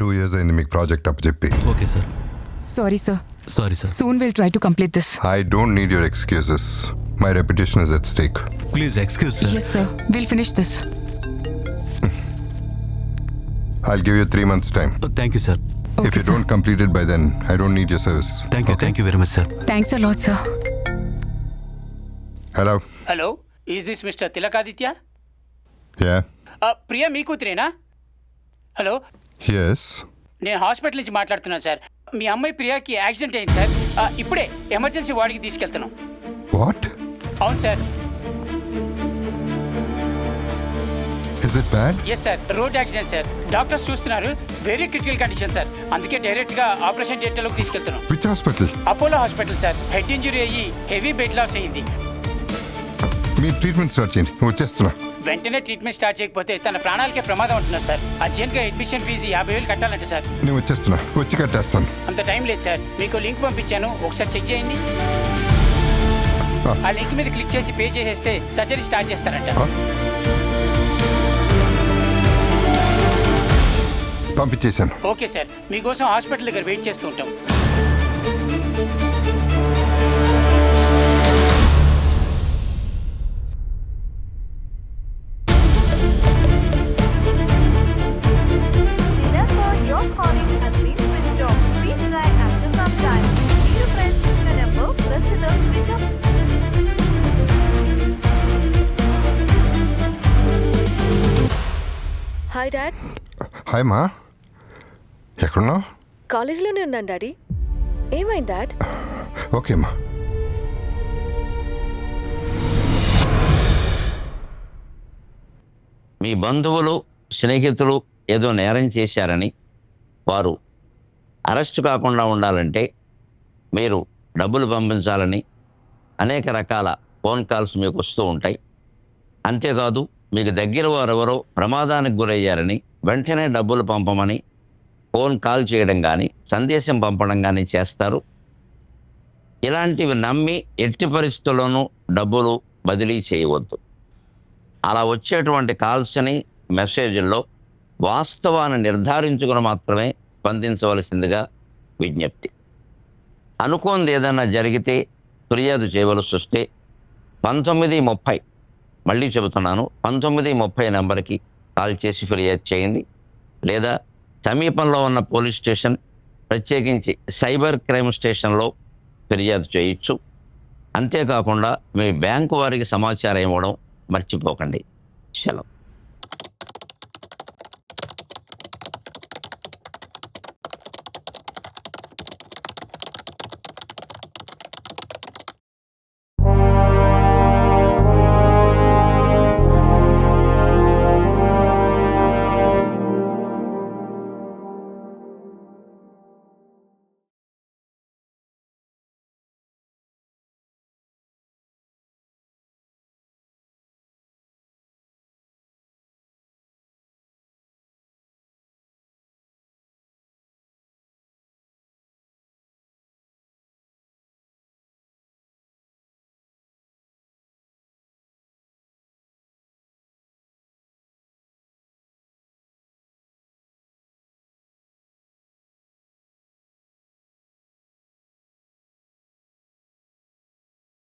2 years అయింది మీకు project up చెప్పి. Okay sir. Sorry, sir. Sorry sir. Soon we'll try to complete this. I don't need your excuses. My reputation is at stake. Please excuse sir. Yes, sir. We'll finish this. I'll give you 3 months time. Thank you sir. If Okay, you sir. don't complete it by then, I don't need your services. Thank you very much sir. Thanks a lot, sir. Hello? Hello, is this mister Tilakaditya? Yeah? Priya మీ కూతురేనా? Hello, Yes? నేను hospital నుంచి మాట్లాడుతున్నాను sir. మీ అమ్మాయి ప్రియాకి accident అయింది sir. ఇప్పుడే ఎమర్జెన్సీ వార్డుకి తీసుకెళ్తున్నాం. What? అవును sir. Is it bad? Yes sir, road accident sir. Doctors చూస్తున్నారు, వెరీ క్రిటికల్ కండిషన్ సార్. అందుకే డైరెక్ట్గా ఆపరేషన్ థియేటర్లోకి తీసుకెళ్తున్నాం. Which hospital? Apollo hospital sir. Head injury అయ్యి హెవీ బెడ్ లాస్ అయ్యింది. మీ ట్రీట్మెంట్ స్టార్ట్ చేయండి, వచ్చేస్తున్నా. వెంటనే ట్రీట్మెంట్ స్టార్ట్ చేయకపోతే తన ప్రాణాలకే ప్రమాదం ఉంటున్నారు సార్. అర్జెంట్గా అడ్మిషన్ ఫీజు 50,000 కట్టాలంటే సార్. నేను వచ్చేస్తున్నా, వచ్చి కట్టేస్తాను. అంత టైం లేదు సార్. మీకు లింక్ పంపించాను, ఒకసారి చెక్ చేయండి. ఆ లింక్ మీద క్లిక్ చేసి పే చేసేస్తే సర్జరీ స్టార్ట్ చేస్తారంట. పంపించేశాను. ఓకే సార్, మీకోసం హాస్పిటల్ దగ్గర వెయిట్ చేస్తూ ఉంటాం. Hi dad. హాయ్ మా, ఎక్కడున్నావు? కాలేజీలోనే ఉన్నాను డాడీ. ఏమైంది డాడ్? ఓకే మా. మీ బంధువులు స్నేహితులు ఏదో నేరం చేశారని వారు అరెస్టు కాకుండా ఉండాలంటే మీరు డబ్బులు పంపించాలని అనేక రకాల ఫోన్ కాల్స్ మీకు వస్తూ ఉంటాయి. అంతేకాదు మీకు దగ్గర వారెవరో ప్రమాదానికి గురయ్యారని వెంటనే డబ్బులు పంపమని ఫోన్ కాల్ చేయడం కానీ సందేశం పంపడం కానీ చేస్తారు. ఇలాంటివి నమ్మి ఎట్టి పరిస్థితుల్లోనూ డబ్బులు బదిలీ చేయవద్దు. అలా వచ్చేటువంటి కాల్స్ని మెసేజ్ల్లో వాస్తవాన్ని నిర్ధారించుకుని మాత్రమే స్పందించవలసిందిగా విజ్ఞప్తి. అనుకోనిది ఏదైనా జరిగితే ఫిర్యాదు చేయవలసి వస్తే 1930, మళ్ళీ చెబుతున్నాను, 1930 నెంబర్కి కాల్ చేసి ఫిర్యాదు చేయండి. లేదా సమీపంలో ఉన్న పోలీస్ స్టేషన్, ప్రత్యేకించి సైబర్ క్రైమ్ స్టేషన్లో ఫిర్యాదు చేయొచ్చు. అంతేకాకుండా మీ బ్యాంకు వారికి సమాచారం ఇవ్వడం మర్చిపోకండి. సెలవు.